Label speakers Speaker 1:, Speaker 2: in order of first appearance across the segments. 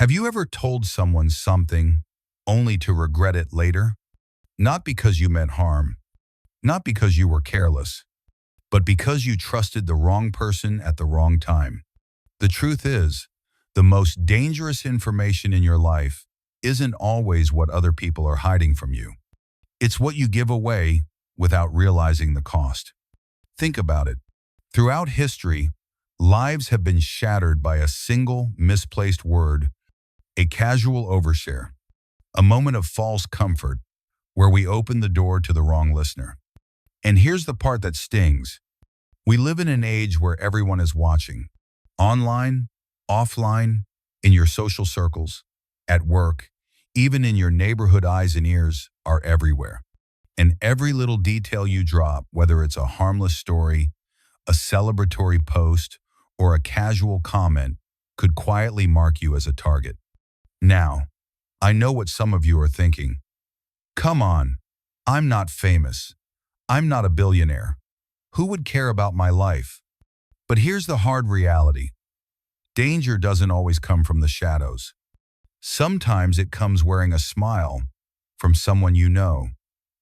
Speaker 1: Have you ever told someone something only to regret it later? Not because you meant harm, not because you were careless, but because you trusted the wrong person at the wrong time. The truth is, the most dangerous information in your life isn't always what other people are hiding from you. It's what you give away without realizing the cost. Think about it. Throughout history, lives have been shattered by a single misplaced word, a casual overshare, a moment of false comfort where we open the door to the wrong listener. And here's the part that stings. We live in an age where everyone is watching. Online, offline, in your social circles, at work, even in your neighborhood, eyes and ears are everywhere. And every little detail you drop, whether it's a harmless story, a celebratory post, or a casual comment, could quietly mark you as a target. Now, I know what some of you are thinking. Come on, I'm not famous. I'm not a billionaire. Who would care about my life? But here's the hard reality. Danger doesn't always come from the shadows. Sometimes it comes wearing a smile from someone you know,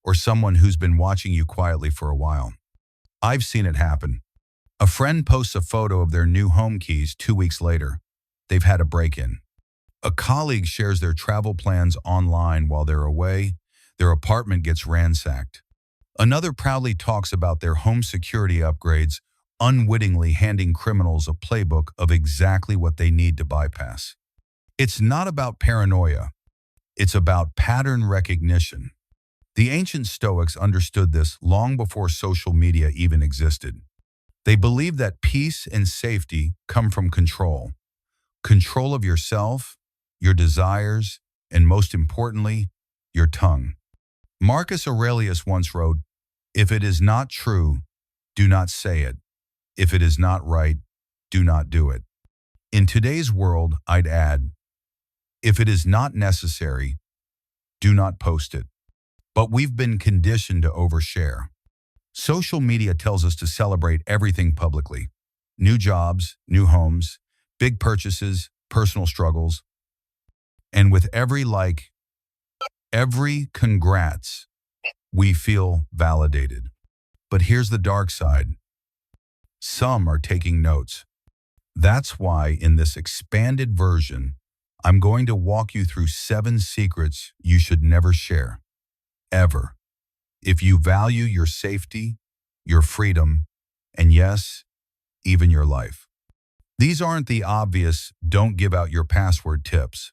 Speaker 1: or someone who's been watching you quietly for a while. I've seen it happen. A friend posts a photo of their new home keys 2 weeks later. They've had a break-in. A colleague shares their travel plans online while they're away. Their apartment gets ransacked. Another proudly talks about their home security upgrades, unwittingly handing criminals a playbook of exactly what they need to bypass. It's not about paranoia. It's about pattern recognition. The ancient Stoics understood this long before social media even existed. They believed that peace and safety come from control. Control of yourself, your desires, and most importantly, your tongue. Marcus Aurelius once wrote, "If it is not true, do not say it. If it is not right, do not do it." In today's world, I'd add, if it is not necessary, do not post it. But we've been conditioned to overshare. Social media tells us to celebrate everything publicly. New jobs, new homes, big purchases, personal struggles. And with every like, every congrats, we feel validated. But here's the dark side. Some are taking notes. That's why in this expanded version, I'm going to walk you through 7 secrets you should never share, ever. If you value your safety, your freedom, and yes, even your life. These aren't the obvious don't give out your password tips.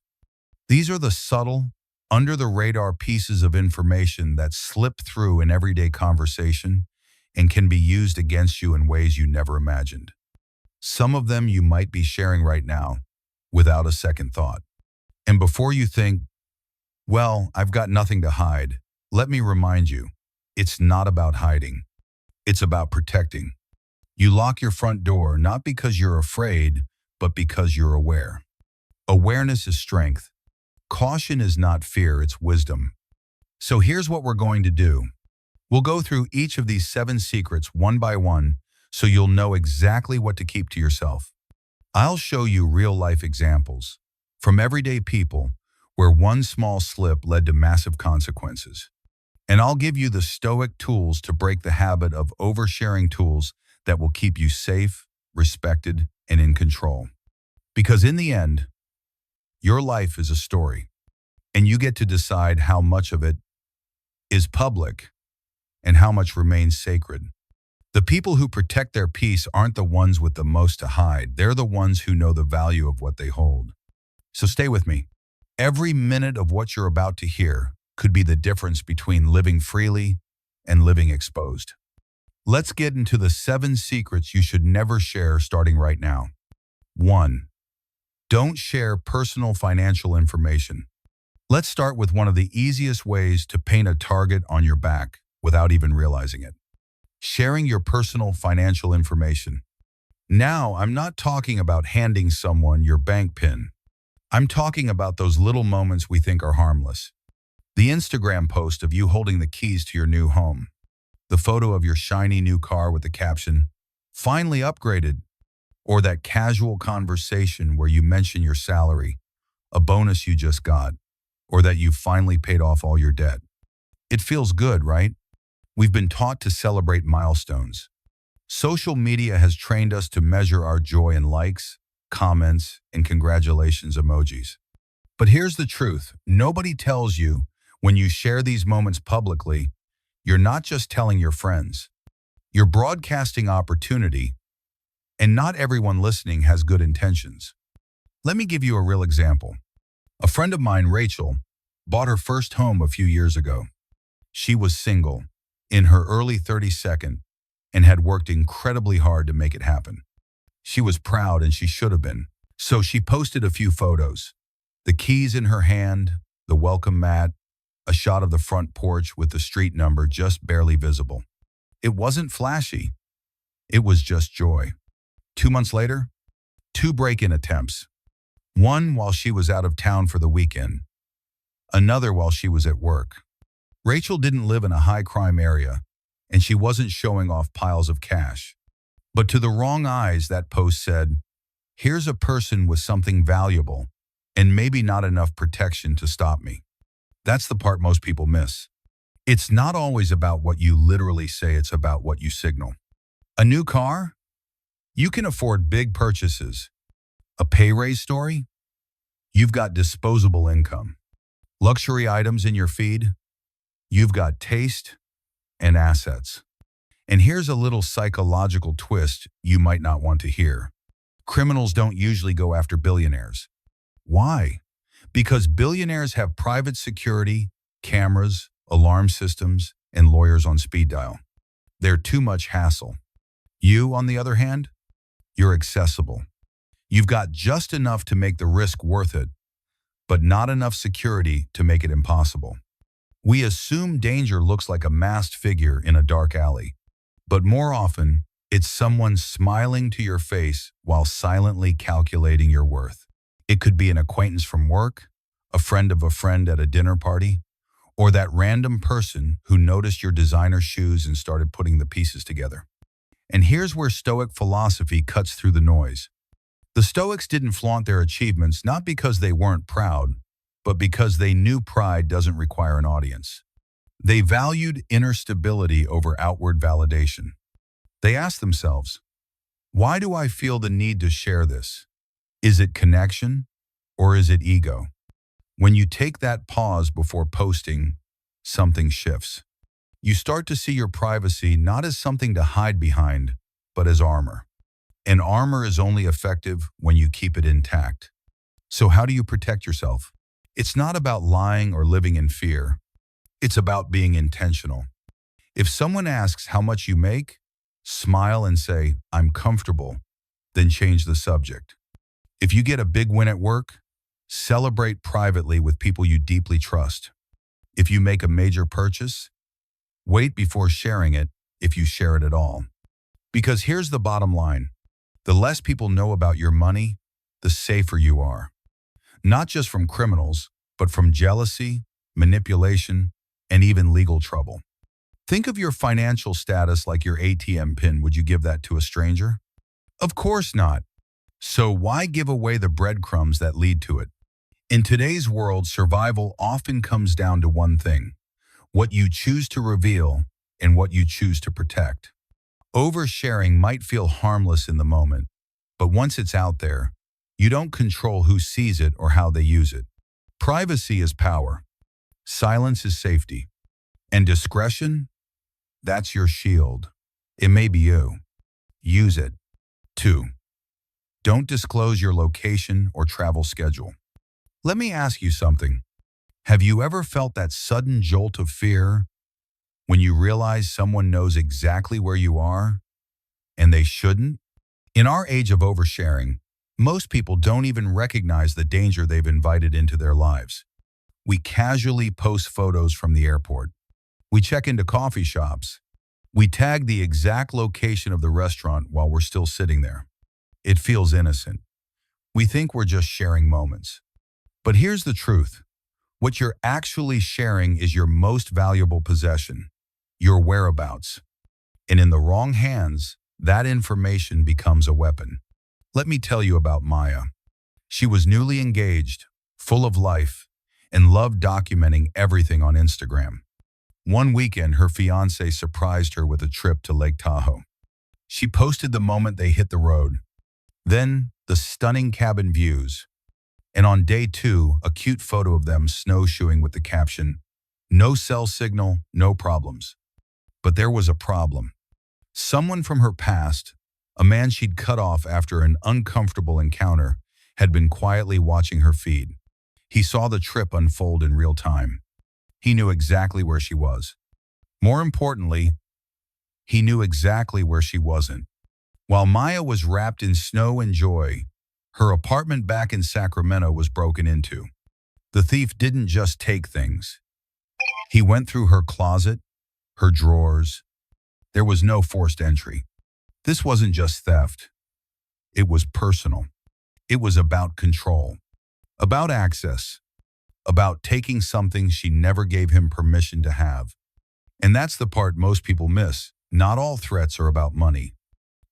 Speaker 1: These are the subtle, under-the-radar pieces of information that slip through an everyday conversation and can be used against you in ways you never imagined. Some of them you might be sharing right now without a second thought. And before you think, well, I've got nothing to hide, let me remind you, it's not about hiding. It's about protecting. You lock your front door not because you're afraid, but because you're aware. Awareness is strength. Caution is not fear, it's wisdom. So here's what we're going to do. We'll go through each of these 7 secrets one by one so you'll know exactly what to keep to yourself. I'll show you real-life examples from everyday people where one small slip led to massive consequences. And I'll give you the Stoic tools to break the habit of oversharing, tools that will keep you safe, respected, and in control. Because in the end, your life is a story, and you get to decide how much of it is public and how much remains sacred. The people who protect their peace aren't the ones with the most to hide. They're the ones who know the value of what they hold. So stay with me. Every minute of what you're about to hear could be the difference between living freely and living exposed. Let's get into the 7 secrets you should never share, starting right now. 1. Don't share personal financial information. Let's start with one of the easiest ways to paint a target on your back without even realizing it. Sharing your personal financial information. Now, I'm not talking about handing someone your bank PIN. I'm talking about those little moments we think are harmless. The Instagram post of you holding the keys to your new home. The photo of your shiny new car with the caption, "Finally upgraded," or that casual conversation where you mention your salary, a bonus you just got, or that you finally paid off all your debt. It feels good, right? We've been taught to celebrate milestones. Social media has trained us to measure our joy in likes, comments, and congratulations emojis. But here's the truth. Nobody tells you when you share these moments publicly, you're not just telling your friends. You're broadcasting opportunity, and not everyone listening has good intentions. Let me give you a real example. A friend of mine, Rachel, bought her first home a few years ago. She was single, in her early 32nd, and had worked incredibly hard to make it happen. She was proud, and she should have been. So she posted a few photos. The keys in her hand, the welcome mat, a shot of the front porch with the street number just barely visible. It wasn't flashy. It was just joy. 2 months later, 2 break-in attempts. One while she was out of town for the weekend. Another while she was at work. Rachel didn't live in a high-crime area, and she wasn't showing off piles of cash. But to the wrong eyes, that post said, "Here's a person with something valuable, and maybe not enough protection to stop me." That's the part most people miss. It's not always about what you literally say, it's about what you signal. A new car? You can afford big purchases. A pay raise story? You've got disposable income. Luxury items in your feed? You've got taste and assets. And here's a little psychological twist you might not want to hear. Criminals don't usually go after billionaires. Why? Because billionaires have private security, cameras, alarm systems, and lawyers on speed dial. They're too much hassle. You, on the other hand, you're accessible. You've got just enough to make the risk worth it, but not enough security to make it impossible. We assume danger looks like a masked figure in a dark alley, but more often, it's someone smiling to your face while silently calculating your worth. It could be an acquaintance from work, a friend of a friend at a dinner party, or that random person who noticed your designer shoes and started putting the pieces together. And here's where Stoic philosophy cuts through the noise. The Stoics didn't flaunt their achievements not because they weren't proud, but because they knew pride doesn't require an audience. They valued inner stability over outward validation. They asked themselves, why do I feel the need to share this? Is it connection or is it ego? When you take that pause before posting, something shifts. You start to see your privacy not as something to hide behind, but as armor. And armor is only effective when you keep it intact. So how do you protect yourself? It's not about lying or living in fear. It's about being intentional. If someone asks how much you make, smile and say, "I'm comfortable," then change the subject. If you get a big win at work, celebrate privately with people you deeply trust. If you make a major purchase, wait before sharing it if you share it at all. Because here's the bottom line. The less people know about your money, the safer you are. Not just from criminals, but from jealousy, manipulation, and even legal trouble. Think of your financial status like your ATM PIN. Would you give that to a stranger? Of course not. So why give away the breadcrumbs that lead to it? In today's world, survival often comes down to one thing: what you choose to reveal and what you choose to protect. Oversharing might feel harmless in the moment, but once it's out there, you don't control who sees it or how they use it. Privacy is power. Silence is safety. And discretion? That's your shield. It may be you. Use it. 2. Don't disclose your location or travel schedule. Let me ask you something. Have you ever felt that sudden jolt of fear when you realize someone knows exactly where you are and they shouldn't? In our age of oversharing, most people don't even recognize the danger they've invited into their lives. We casually post photos from the airport. We check into coffee shops. We tag the exact location of the restaurant while we're still sitting there. It feels innocent. We think we're just sharing moments. But here's the truth. What you're actually sharing is your most valuable possession, your whereabouts. And in the wrong hands, that information becomes a weapon. Let me tell you about Maya. She was newly engaged, full of life, and loved documenting everything on Instagram. One weekend, her fiancé surprised her with a trip to Lake Tahoe. She posted the moment they hit the road, then the stunning cabin views, and on day two, a cute photo of them snowshoeing with the caption, "No cell signal, no problems." But there was a problem. Someone from her past, a man she'd cut off after an uncomfortable encounter, had been quietly watching her feed. He saw the trip unfold in real time. He knew exactly where she was. More importantly, he knew exactly where she wasn't. While Maya was wrapped in snow and joy, her apartment back in Sacramento was broken into. The thief didn't just take things. He went through her closet, her drawers. There was no forced entry. This wasn't just theft. It was personal. It was about control, about access, about taking something she never gave him permission to have. And that's the part most people miss. Not all threats are about money.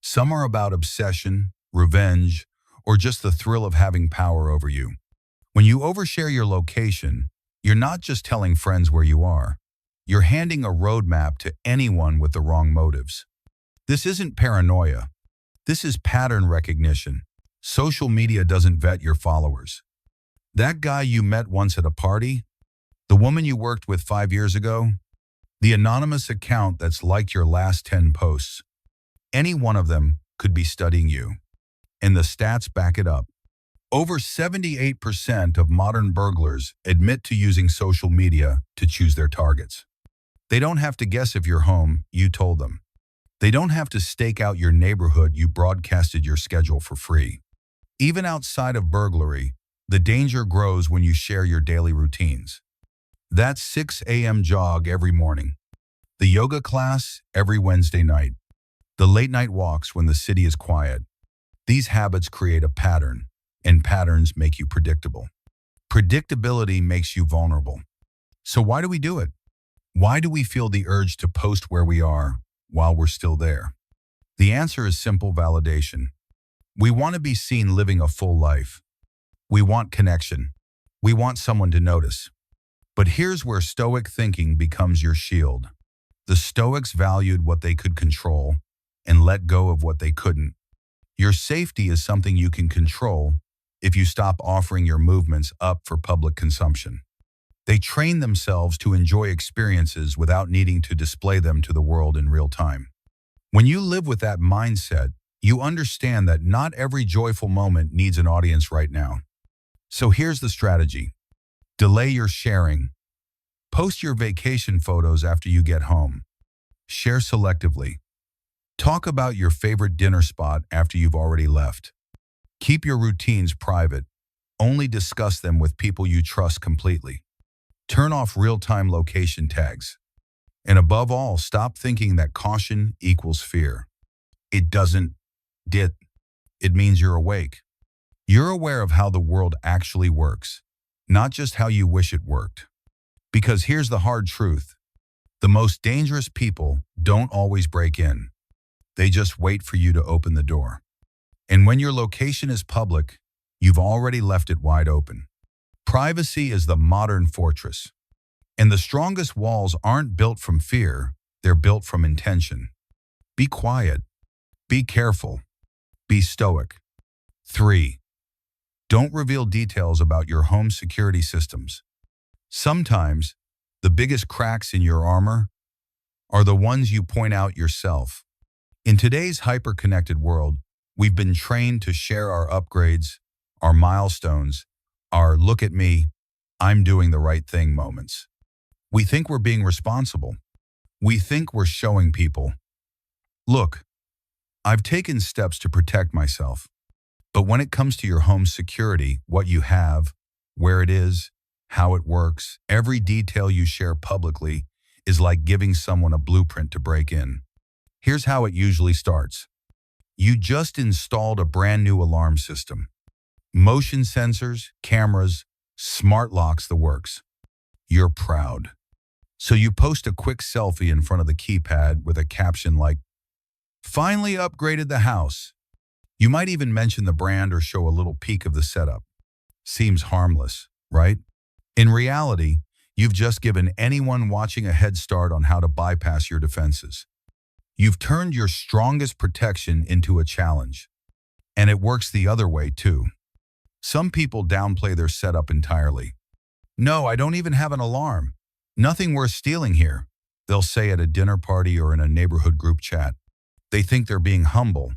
Speaker 1: Some are about obsession, revenge, or just the thrill of having power over you. When you overshare your location, you're not just telling friends where you are. You're handing a roadmap to anyone with the wrong motives. This isn't paranoia. This is pattern recognition. Social media doesn't vet your followers. That guy you met once at a party, the woman you worked with 5 years ago, the anonymous account that's liked your last 10 posts. Any one of them could be studying you. And the stats back it up. Over 78% of modern burglars admit to using social media to choose their targets. They don't have to guess if you're home, you told them. They don't have to stake out your neighborhood, you broadcasted your schedule for free. Even outside of burglary, the danger grows when you share your daily routines. That 6 a.m. jog every morning, the yoga class every Wednesday night, the late night walks when the city is quiet. These habits create a pattern, and patterns make you predictable. Predictability makes you vulnerable. So why do we do it? Why do we feel the urge to post where we are while we're still there? The answer is simple: validation. We want to be seen living a full life. We want connection. We want someone to notice. But here's where Stoic thinking becomes your shield. The Stoics valued what they could control and let go of what they couldn't. Your safety is something you can control if you stop offering your movements up for public consumption. They train themselves to enjoy experiences without needing to display them to the world in real time. When you live with that mindset, you understand that not every joyful moment needs an audience right now. So here's the strategy. Delay your sharing. Post your vacation photos after you get home. Share selectively. Talk about your favorite dinner spot after you've already left. Keep your routines private. Only discuss them with people you trust completely. Turn off real-time location tags. And above all, stop thinking that caution equals fear. It doesn't. It means you're awake. You're aware of how the world actually works, not just how you wish it worked. Because here's the hard truth. The most dangerous people don't always break in. They just wait for you to open the door. And when your location is public, you've already left it wide open. Privacy is the modern fortress. And the strongest walls aren't built from fear, they're built from intention. Be quiet. Be careful. Be stoic. 3. Don't reveal details about your home security systems. Sometimes, the biggest cracks in your armor are the ones you point out yourself. In today's hyper-connected world, we've been trained to share our upgrades, our milestones, our "look at me, I'm doing the right thing" moments. We think we're being responsible. We think we're showing people, "Look, I've taken steps to protect myself." But when it comes to your home security, what you have, where it is, how it works, every detail you share publicly is like giving someone a blueprint to break in. Here's how it usually starts. You just installed a brand new alarm system. Motion sensors, cameras, smart locks, the works. You're proud. So you post a quick selfie in front of the keypad with a caption like, "Finally upgraded the house." You might even mention the brand or show a little peek of the setup. Seems harmless. right? In reality, you've just given anyone watching a head start on how to bypass your defenses. You've turned your strongest protection into a challenge. And it works the other way too. Some people downplay their setup entirely. No, I don't even have an alarm. Nothing worth stealing here, they'll say at a dinner party or in a neighborhood group chat. They think they're being humble,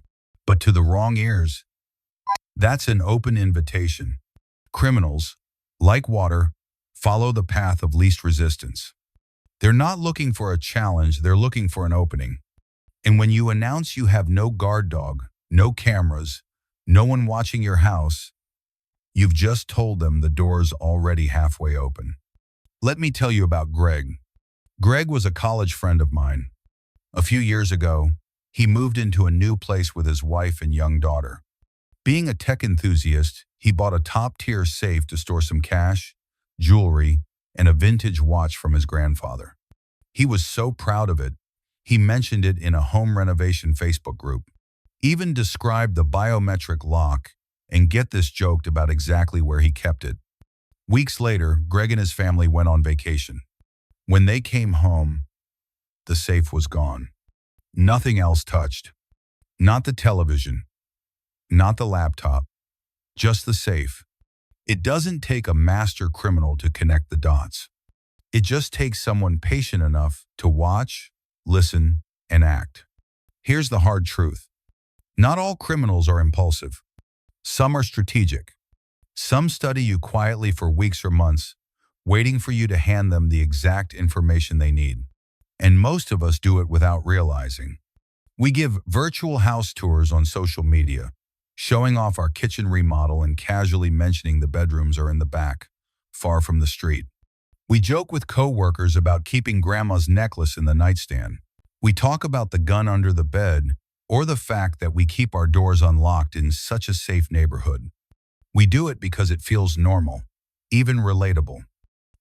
Speaker 1: but to the wrong ears, that's an open invitation. Criminals, like water, follow the path of least resistance. They're not looking for a challenge, they're looking for an opening. And when you announce you have no guard dog, no cameras, no one watching your house, you've just told them the door's already halfway open. Let me tell you about Greg. Greg was a college friend of mine. A few years ago, he moved into a new place with his wife and young daughter. Being a tech enthusiast, he bought a top-tier safe to store some cash, jewelry, and a vintage watch from his grandfather. He was so proud of it, he mentioned it in a home renovation Facebook group, even described the biometric lock, and get this, joked about exactly where he kept it. Weeks later, Greg and his family went on vacation. When they came home, the safe was gone. Nothing else touched. Not the television, not the laptop, just the safe. It doesn't take a master criminal to connect the dots. It just takes someone patient enough to watch, listen, and act. Here's the hard truth. Not all criminals are impulsive. Some are strategic. Some study you quietly for weeks or months, waiting for you to hand them the exact information they need. And most of us do it without realizing. We give virtual house tours on social media, showing off our kitchen remodel and casually mentioning the bedrooms are in the back, far from the street. We joke with coworkers about keeping grandma's necklace in the nightstand. We talk about the gun under the bed or the fact that we keep our doors unlocked in such a safe neighborhood. We do it because it feels normal, even relatable.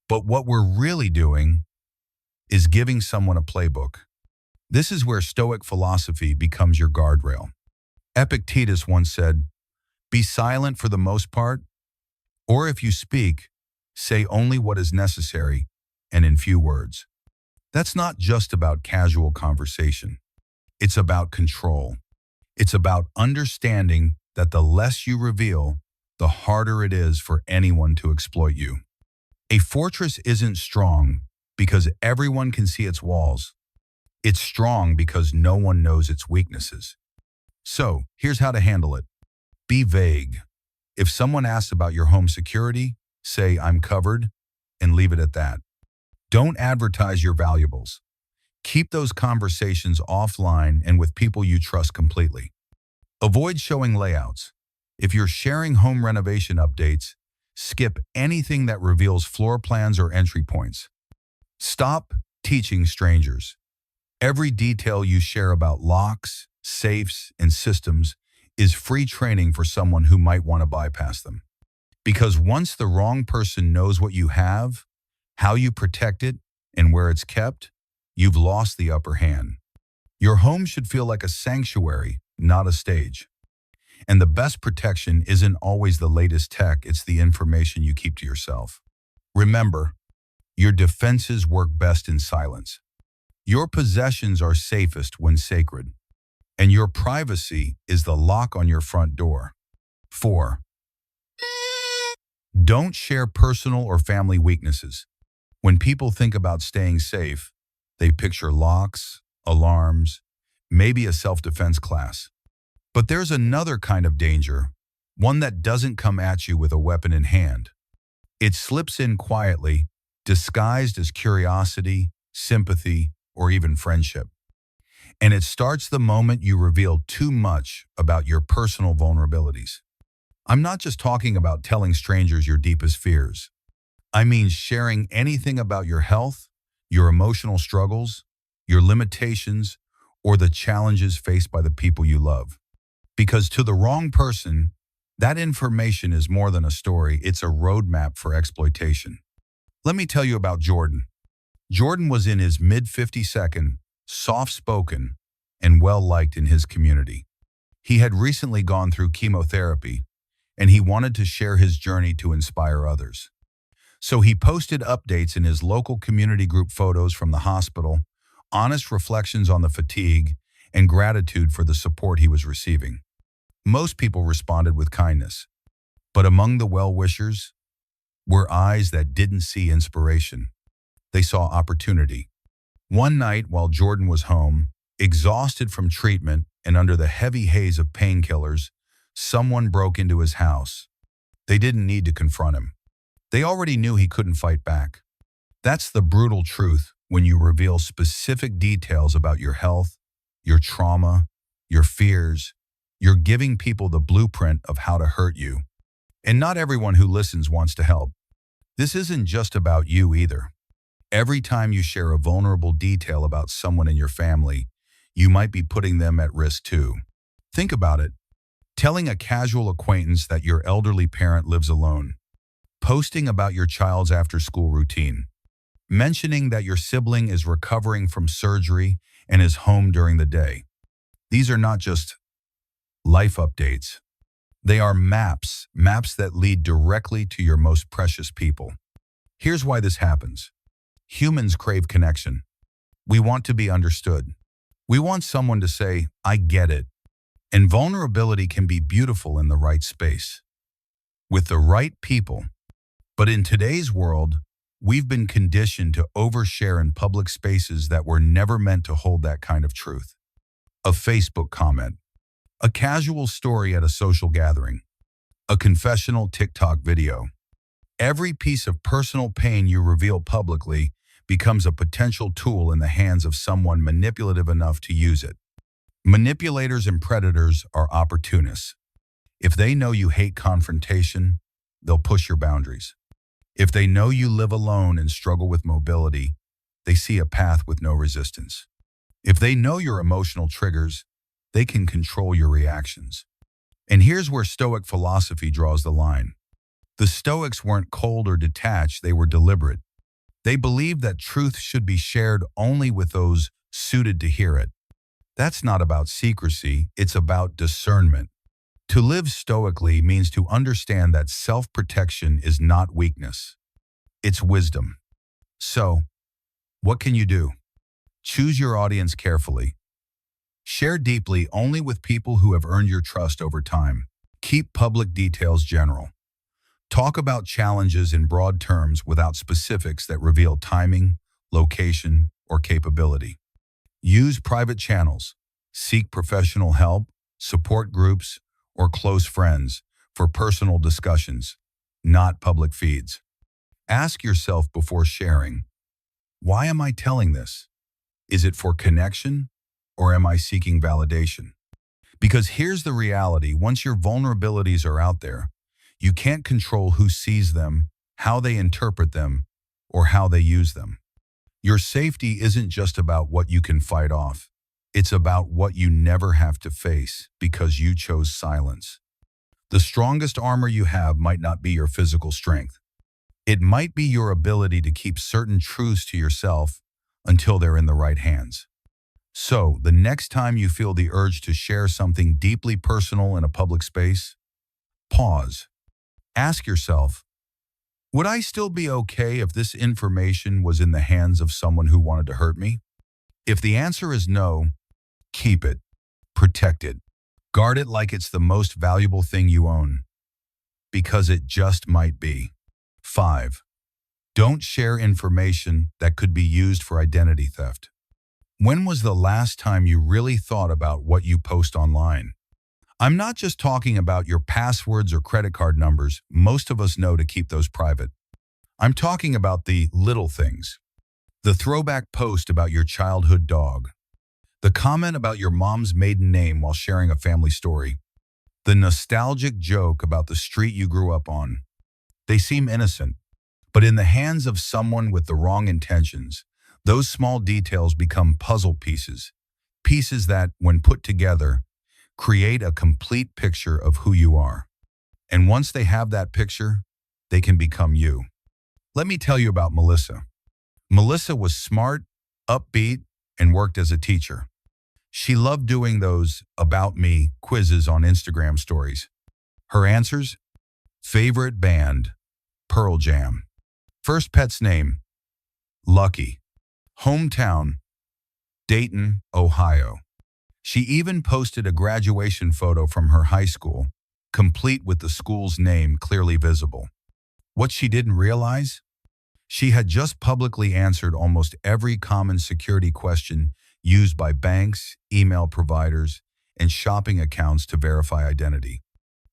Speaker 1: But what we're really doing is giving someone a playbook. This is where Stoic philosophy becomes your guardrail. Epictetus once said, "Be silent for the most part, or if you speak, say only what is necessary and in few words." That's not just about casual conversation. It's about control. It's about understanding that the less you reveal, the harder it is for anyone to exploit you. A fortress isn't strong because everyone can see its walls. It's strong because no one knows its weaknesses. So, here's how to handle it. Be vague. If someone asks about your home security, say, "I'm covered," and leave it at that. Don't advertise your valuables. Keep those conversations offline and with people you trust completely. Avoid showing layouts. If you're sharing home renovation updates, skip anything that reveals floor plans or entry points. Stop teaching strangers. Every detail you share about locks, safes, and systems is free training for someone who might want to bypass them. Because once the wrong person knows what you have, how you protect it, and where it's kept, you've lost the upper hand. Your home should feel like a sanctuary, not a stage. And the best protection isn't always the latest tech, it's the information you keep to yourself. Remember, your defenses work best in silence. Your possessions are safest when sacred. And your privacy is the lock on your front door. 4. Don't share personal or family weaknesses. When people think about staying safe, they picture locks, alarms, maybe a self-defense class. But there's another kind of danger, one that doesn't come at you with a weapon in hand. It slips in quietly, disguised as curiosity, sympathy, or even friendship. And it starts the moment you reveal too much about your personal vulnerabilities. I'm not just talking about telling strangers your deepest fears. I mean sharing anything about your health, your emotional struggles, your limitations, or the challenges faced by the people you love. Because to the wrong person, that information is more than a story, it's a roadmap for exploitation. Let me tell you about Jordan. Jordan was in his mid-52nd, soft-spoken, and well-liked in his community. He had recently gone through chemotherapy, and he wanted to share his journey to inspire others. So he posted updates in his local community group, photos from the hospital, honest reflections on the fatigue, and gratitude for the support he was receiving. Most people responded with kindness, but among the well-wishers were eyes that didn't see inspiration. They saw opportunity. One night, while Jordan was home, exhausted from treatment and under the heavy haze of painkillers, someone broke into his house. They didn't need to confront him. They already knew he couldn't fight back. That's the brutal truth when you reveal specific details about your health, your trauma, your fears. You're giving people the blueprint of how to hurt you. And not everyone who listens wants to help. This isn't just about you either. Every time you share a vulnerable detail about someone in your family, you might be putting them at risk too. Think about it. Telling a casual acquaintance that your elderly parent lives alone. Posting about your child's after-school routine. Mentioning that your sibling is recovering from surgery and is home during the day. These are not just life updates. They are maps that lead directly to your most precious people. Here's why this happens. Humans crave connection. We want to be understood. We want someone to say, "I get it." And vulnerability can be beautiful in the right space, with the right people. But in today's world, we've been conditioned to overshare in public spaces that were never meant to hold that kind of truth. A Facebook comment, a casual story at a social gathering, a confessional TikTok video. Every piece of personal pain you reveal publicly becomes a potential tool in the hands of someone manipulative enough to use it. Manipulators and predators are opportunists. If they know you hate confrontation, they'll push your boundaries. If they know you live alone and struggle with mobility, they see a path with no resistance. If they know your emotional triggers, they can control your reactions. And here's where Stoic philosophy draws the line. The Stoics weren't cold or detached, they were deliberate. They believed that truth should be shared only with those suited to hear it. That's not about secrecy, it's about discernment. To live stoically means to understand that self-protection is not weakness. It's wisdom. So, what can you do? Choose your audience carefully. Share deeply only with people who have earned your trust over time. Keep public details general. Talk about challenges in broad terms without specifics that reveal timing, location, or capability. Use private channels. Seek professional help, support groups, or close friends for personal discussions, not public feeds. Ask yourself before sharing, why am I telling this? Is it for connection, or am I seeking validation? Because here's the reality, once your vulnerabilities are out there, you can't control who sees them, how they interpret them, or how they use them. Your safety isn't just about what you can fight off. It's about what you never have to face because you chose silence. The strongest armor you have might not be your physical strength. It might be your ability to keep certain truths to yourself until they're in the right hands. So, the next time you feel the urge to share something deeply personal in a public space, pause. Ask yourself, would I still be okay if this information was in the hands of someone who wanted to hurt me? If the answer is no, keep it, protect it, guard it like it's the most valuable thing you own, because it just might be. 5. Don't share information that could be used for identity theft. When was the last time you really thought about what you post online? I'm not just talking about your passwords or credit card numbers. Most of us know to keep those private. I'm talking about the little things. The throwback post about your childhood dog. The comment about your mom's maiden name while sharing a family story. The nostalgic joke about the street you grew up on. They seem innocent, but in the hands of someone with the wrong intentions, those small details become puzzle pieces. Pieces that, when put together, create a complete picture of who you are. And once they have that picture, they can become you. Let me tell you about Melissa. Melissa was smart, upbeat, and worked as a teacher. She loved doing those About Me quizzes on Instagram stories. Her answers? Favorite band, Pearl Jam. First pet's name, Lucky. Hometown, Dayton, Ohio. She even posted a graduation photo from her high school, complete with the school's name clearly visible. What she didn't realize? She had just publicly answered almost every common security question used by banks, email providers, and shopping accounts to verify identity.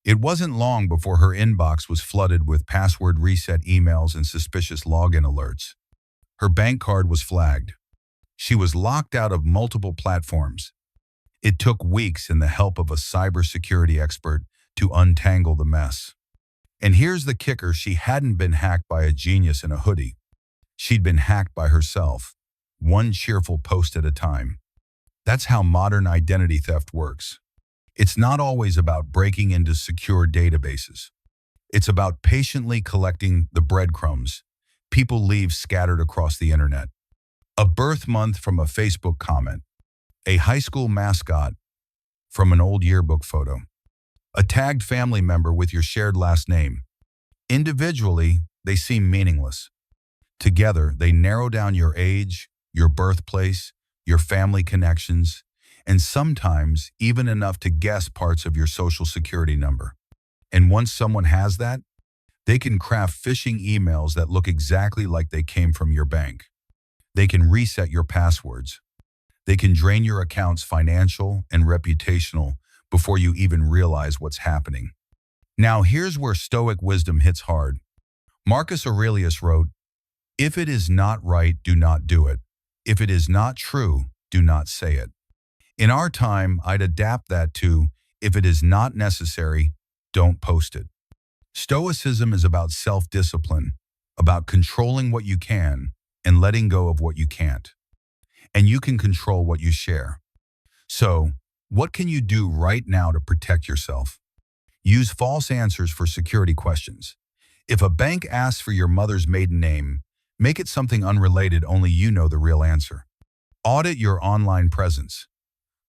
Speaker 1: It wasn't long before her inbox was flooded with password reset emails and suspicious login alerts. Her bank card was flagged. She was locked out of multiple platforms. It took weeks and the help of a cybersecurity expert to untangle the mess. And here's the kicker: she hadn't been hacked by a genius in a hoodie. She'd been hacked by herself, one cheerful post at a time. That's how modern identity theft works. It's not always about breaking into secure databases. It's about patiently collecting the breadcrumbs people leave scattered across the internet. A birth month from a Facebook comment, a high school mascot from an old yearbook photo, a tagged family member with your shared last name. Individually, they seem meaningless. Together, they narrow down your age, your birthplace, your family connections, and sometimes even enough to guess parts of your social security number. And once someone has that, they can craft phishing emails that look exactly like they came from your bank. They can reset your passwords. They can drain your account's financial and reputational before you even realize what's happening. Now here's where Stoic wisdom hits hard. Marcus Aurelius wrote, "If it is not right, do not do it. If it is not true, do not say it." In our time, I'd adapt that to, if it is not necessary, don't post it. Stoicism is about self-discipline, about controlling what you can and letting go of what you can't. And you can control what you share. So, what can you do right now to protect yourself? Use false answers for security questions. If a bank asks for your mother's maiden name, make it something unrelated only you know the real answer. Audit your online presence.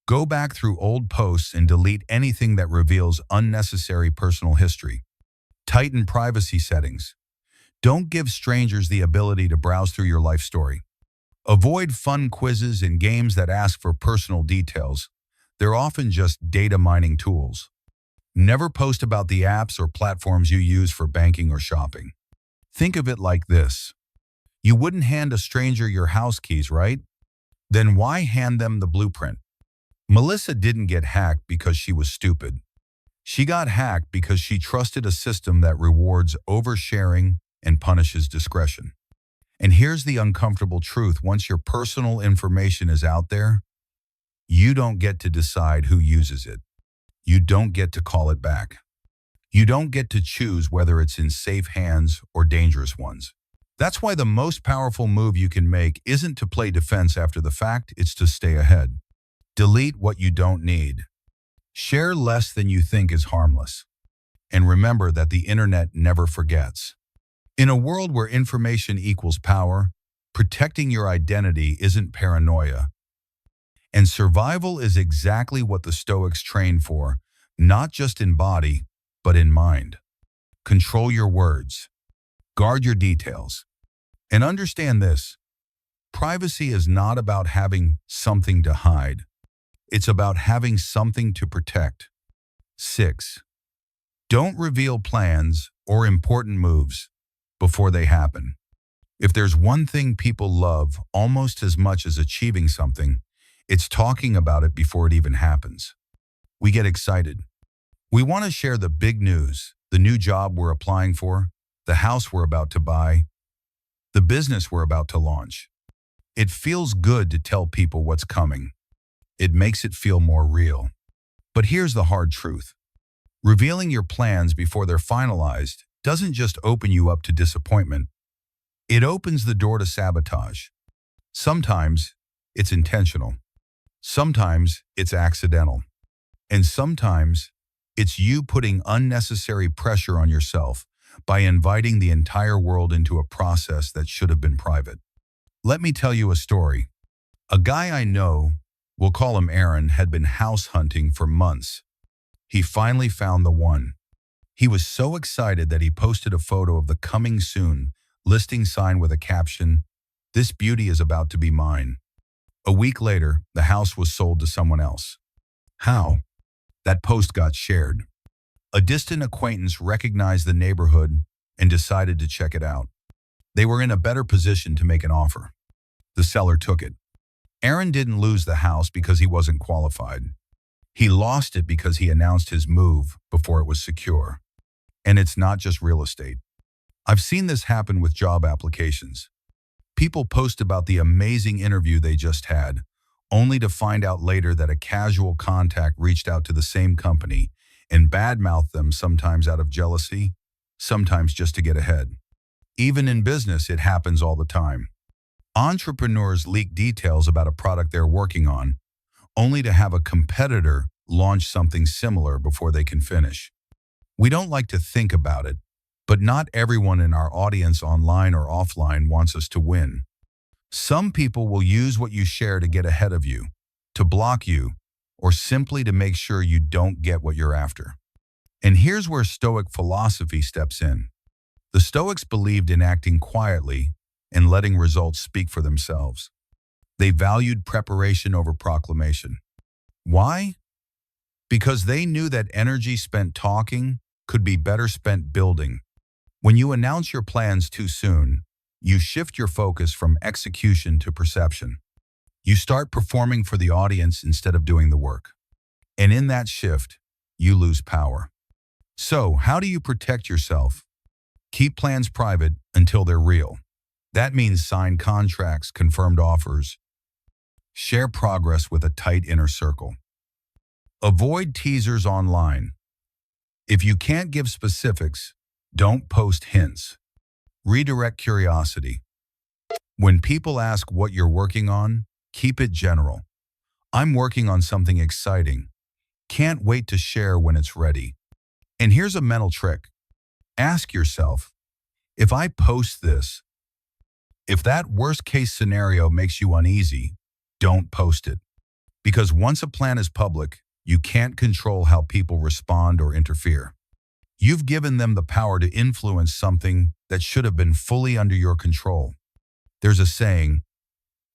Speaker 1: Go back through old posts and delete anything that reveals unnecessary personal history. Tighten privacy settings. Don't give strangers the ability to browse through your life story. Avoid fun quizzes and games that ask for personal details. They're often just data mining tools. Never post about the apps or platforms you use for banking or shopping. Think of it like this. You wouldn't hand a stranger your house keys, right? Then why hand them the blueprint? Melissa didn't get hacked because she was stupid. She got hacked because she trusted a system that rewards oversharing and punishes discretion. And here's the uncomfortable truth: once your personal information is out there, you don't get to decide who uses it. You don't get to call it back. You don't get to choose whether it's in safe hands or dangerous ones. That's why the most powerful move you can make isn't to play defense after the fact, it's to stay ahead. Delete what you don't need. Share less than you think is harmless. And remember that the internet never forgets. In a world where information equals power, protecting your identity isn't paranoia. And survival is exactly what the Stoics train for, not just in body, but in mind. Control your words. Guard your details. And understand this: privacy is not about having something to hide. It's about having something to protect. 6. Don't reveal plans or important moves before they happen. If there's one thing people love almost as much as achieving something, it's talking about it before it even happens. We get excited. We want to share the big news, the new job we're applying for, the house we're about to buy, the business we're about to launch. It feels good to tell people what's coming. It makes it feel more real. But here's the hard truth. Revealing your plans before they're finalized doesn't just open you up to disappointment. It opens the door to sabotage. Sometimes it's intentional. Sometimes it's accidental. And sometimes it's you putting unnecessary pressure on yourself by inviting the entire world into a process that should have been private. Let me tell you a story. A guy I know, we'll call him Aaron, had been house hunting for months. He finally found the one. He was so excited that he posted a photo of the coming soon listing sign with a caption, "This beauty is about to be mine." A week later, the house was sold to someone else. How? That post got shared. A distant acquaintance recognized the neighborhood and decided to check it out. They were in a better position to make an offer. The seller took it. Aaron didn't lose the house because he wasn't qualified. He lost it because he announced his move before it was secure. And it's not just real estate. I've seen this happen with job applications. People post about the amazing interview they just had, only to find out later that a casual contact reached out to the same company and badmouthed them, sometimes out of jealousy, sometimes just to get ahead. Even in business, it happens all the time. Entrepreneurs leak details about a product they're working on, only to have a competitor launch something similar before they can finish. We don't like to think about it, but not everyone in our audience, online or offline, wants us to win. Some people will use what you share to get ahead of you, to block you, or simply to make sure you don't get what you're after. And here's where Stoic philosophy steps in. The Stoics believed in acting quietly and letting results speak for themselves. They valued preparation over proclamation. Why? Because they knew that energy spent talking could be better spent building. When you announce your plans too soon, you shift your focus from execution to perception. You start performing for the audience instead of doing the work. And in that shift, you lose power. So, how do you protect yourself? Keep plans private until they're real. That means sign contracts, confirmed offers. Share progress with a tight inner circle. Avoid teasers online. If you can't give specifics, don't post hints. Redirect curiosity. When people ask what you're working on, keep it general. I'm working on something exciting. Can't wait to share when it's ready. And here's a mental trick. Ask yourself, if I post this, if that worst case scenario makes you uneasy, don't post it. Because once a plan is public, you can't control how people respond or interfere. You've given them the power to influence something that should have been fully under your control. There's a saying,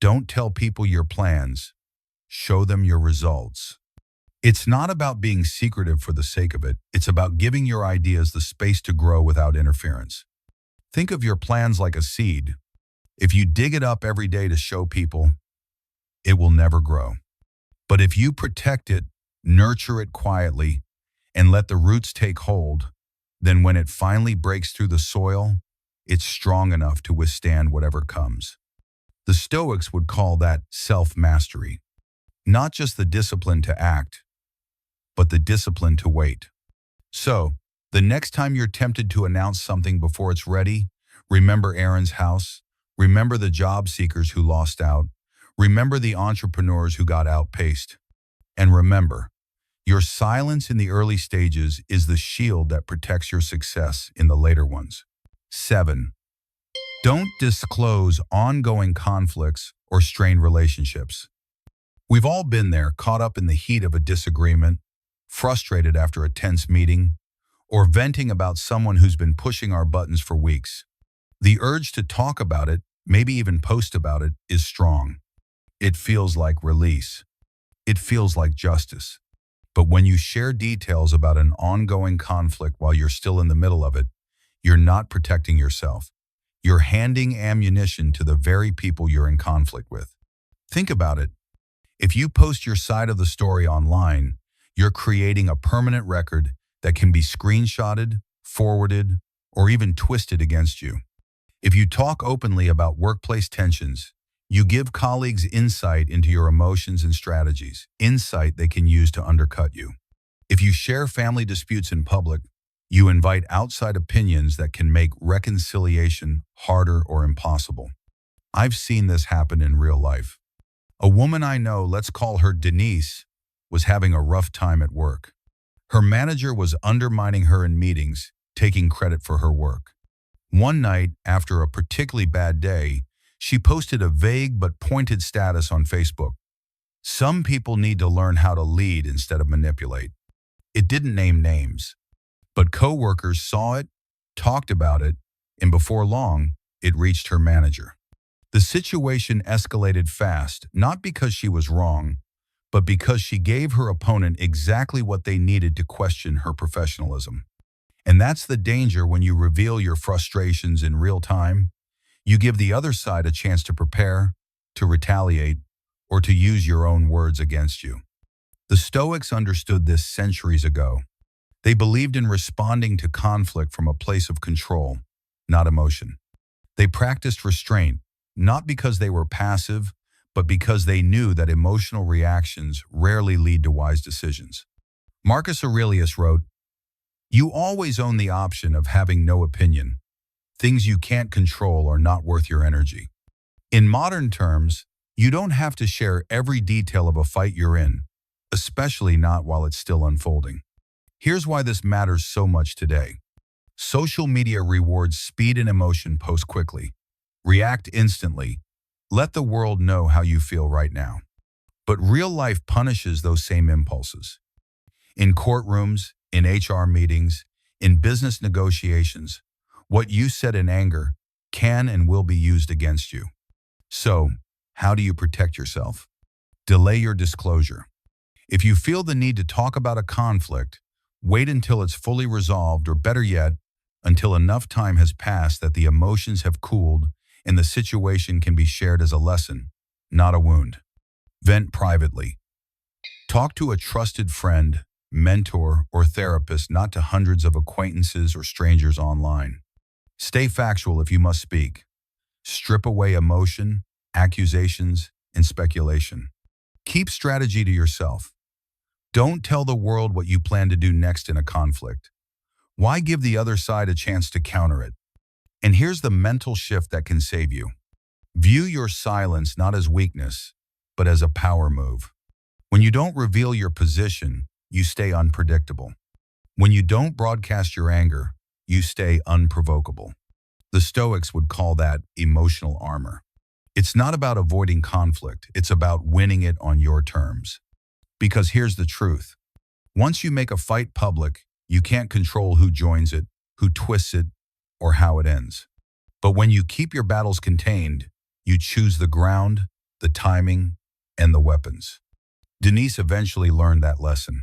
Speaker 1: don't tell people your plans, show them your results. It's not about being secretive for the sake of it. It's about giving your ideas the space to grow without interference. Think of your plans like a seed. If you dig it up every day to show people, it will never grow. But if you protect it, nurture it quietly, and let the roots take hold, then when it finally breaks through the soil, it's strong enough to withstand whatever comes. The Stoics would call that self-mastery. Not just the discipline to act, but the discipline to wait. So, the next time you're tempted to announce something before it's ready, remember Aaron's house, remember the job seekers who lost out, remember the entrepreneurs who got outpaced, and remember, your silence in the early stages is the shield that protects your success in the later ones. 7. Don't disclose ongoing conflicts or strained relationships. We've all been there, caught up in the heat of a disagreement, frustrated after a tense meeting, or venting about someone who's been pushing our buttons for weeks. The urge to talk about it, maybe even post about it, is strong. It feels like release. It feels like justice. But when you share details about an ongoing conflict while you're still in the middle of it, you're not protecting yourself. You're handing ammunition to the very people you're in conflict with. Think about it. If you post your side of the story online, you're creating a permanent record that can be screenshotted, forwarded, or even twisted against you. If you talk openly about workplace tensions, you give colleagues insight into your emotions and strategies, insight they can use to undercut you. If you share family disputes in public, you invite outside opinions that can make reconciliation harder or impossible. I've seen this happen in real life. A woman I know, let's call her Denise, was having a rough time at work. Her manager was undermining her in meetings, taking credit for her work. One night, after a particularly bad day, she posted a vague but pointed status on Facebook. Some people need to learn how to lead instead of manipulate. It didn't name names, but coworkers saw it, talked about it, and before long, it reached her manager. The situation escalated fast, not because she was wrong, but because she gave her opponent exactly what they needed to question her professionalism. And that's the danger when you reveal your frustrations in real time. You give the other side a chance to prepare, to retaliate, or to use your own words against you. The Stoics understood this centuries ago. They believed in responding to conflict from a place of control, not emotion. They practiced restraint, not because they were passive, but because they knew that emotional reactions rarely lead to wise decisions. Marcus Aurelius wrote, "You always own the option of having no opinion. Things you can't control are not worth your energy." In modern terms, you don't have to share every detail of a fight you're in, especially not while it's still unfolding. Here's why this matters so much today. Social media rewards speed and emotion. Post quickly. React instantly. Let the world know how you feel right now. But real life punishes those same impulses. In courtrooms, in HR meetings, in business negotiations, what you said in anger can and will be used against you. So, how do you protect yourself? Delay your disclosure. If you feel the need to talk about a conflict, wait until it's fully resolved, or better yet, until enough time has passed that the emotions have cooled and the situation can be shared as a lesson, not a wound. Vent privately. Talk to a trusted friend, mentor, or therapist, not to hundreds of acquaintances or strangers online. Stay factual if you must speak. Strip away emotion, accusations, and speculation. Keep strategy to yourself. Don't tell the world what you plan to do next in a conflict. Why give the other side a chance to counter it? And here's the mental shift that can save you. View your silence not as weakness, but as a power move. When you don't reveal your position, you stay unpredictable. When you don't broadcast your anger, you stay unprovocable. The Stoics would call that emotional armor. It's not about avoiding conflict, it's about winning it on your terms. Because here's the truth. Once you make a fight public, you can't control who joins it, who twists it, or how it ends. But when you keep your battles contained, you choose the ground, the timing, and the weapons. Denise eventually learned that lesson.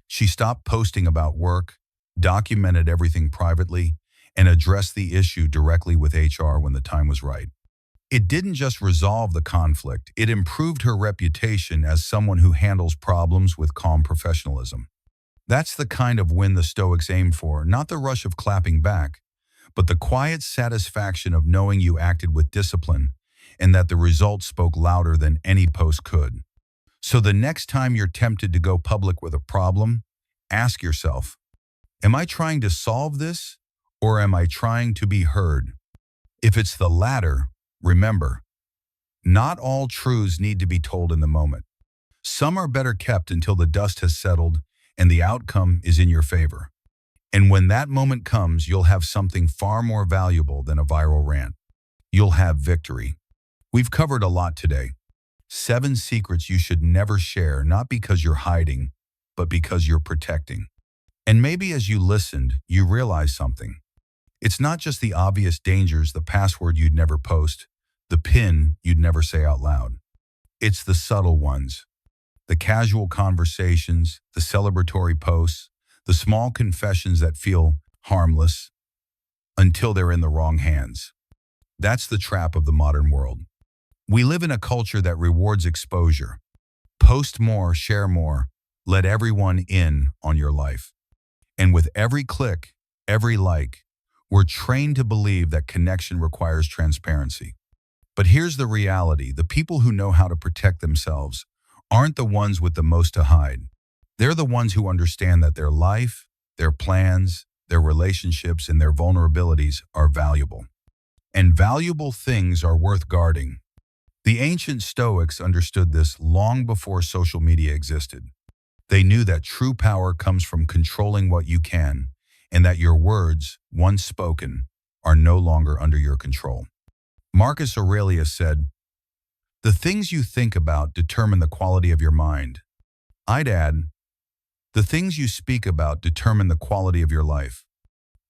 Speaker 1: She stopped posting about work, documented everything privately, and addressed the issue directly with HR when the time was right. It didn't just resolve the conflict, it improved her reputation as someone who handles problems with calm professionalism. That's the kind of win the Stoics aim for, not the rush of clapping back, but the quiet satisfaction of knowing you acted with discipline and that the result spoke louder than any post could. So the next time you're tempted to go public with a problem, ask yourself, am I trying to solve this or am I trying to be heard? If it's the latter, remember, not all truths need to be told in the moment. Some are better kept until the dust has settled and the outcome is in your favor. And when that moment comes, you'll have something far more valuable than a viral rant. You'll have victory. We've covered a lot today. 7 secrets you should never share, not because you're hiding, but because you're protecting. And maybe as you listened, you realized something. It's not just the obvious dangers, the password you'd never post, the PIN you'd never say out loud. It's the subtle ones. The casual conversations, the celebratory posts, the small confessions that feel harmless until they're in the wrong hands. That's the trap of the modern world. We live in a culture that rewards exposure. Post more, share more, let everyone in on your life. And with every click, every like, we're trained to believe that connection requires transparency. But here's the reality. The people who know how to protect themselves aren't the ones with the most to hide. They're the ones who understand that their life, their plans, their relationships, and their vulnerabilities are valuable. And valuable things are worth guarding. The ancient Stoics understood this long before social media existed. They knew that true power comes from controlling what you can, and that your words, once spoken, are no longer under your control. Marcus Aurelius said, "The things you think about determine the quality of your mind." I'd add, the things you speak about determine the quality of your life.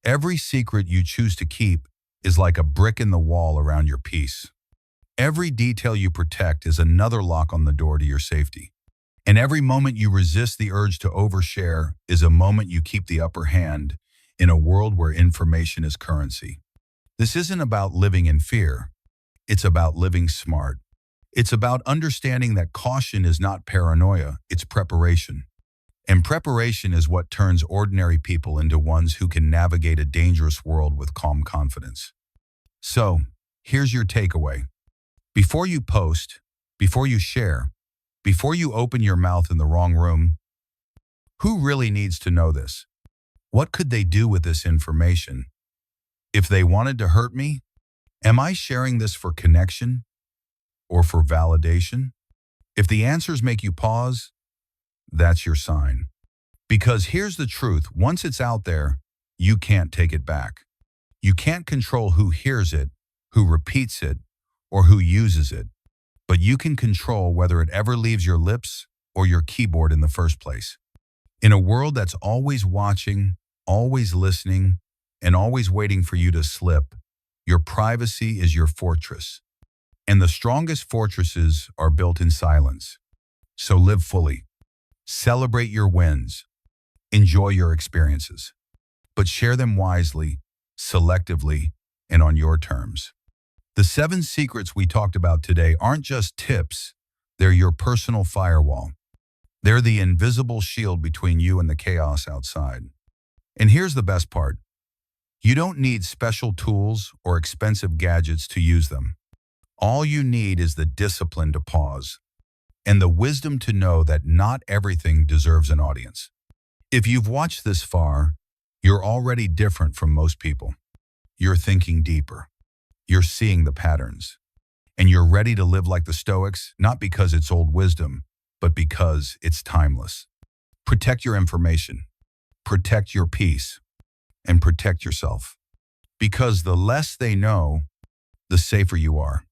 Speaker 1: Every secret you choose to keep is like a brick in the wall around your peace. Every detail you protect is another lock on the door to your safety. And every moment you resist the urge to overshare is a moment you keep the upper hand in a world where information is currency. This isn't about living in fear. It's about living smart. It's about understanding that caution is not paranoia, it's preparation. And preparation is what turns ordinary people into ones who can navigate a dangerous world with calm confidence. So, here's your takeaway. Before you post, before you share, before you open your mouth in the wrong room, who really needs to know this? What could they do with this information? If they wanted to hurt me, am I sharing this for connection or for validation? If the answers make you pause, that's your sign. Because here's the truth, once it's out there, you can't take it back. You can't control who hears it, who repeats it, or who uses it. But you can control whether it ever leaves your lips or your keyboard in the first place. In a world that's always watching, always listening, and always waiting for you to slip, your privacy is your fortress. And the strongest fortresses are built in silence. So live fully. Celebrate your wins. Enjoy your experiences. But share them wisely, selectively, and on your terms. The 7 secrets we talked about today aren't just tips, they're your personal firewall. They're the invisible shield between you and the chaos outside. And here's the best part. You don't need special tools or expensive gadgets to use them. All you need is the discipline to pause and the wisdom to know that not everything deserves an audience. If you've watched this far, you're already different from most people. You're thinking deeper. You're seeing the patterns. And you're ready to live like the Stoics, not because it's old wisdom, but because it's timeless. Protect your information. Protect your peace. And protect yourself. Because the less they know, the safer you are.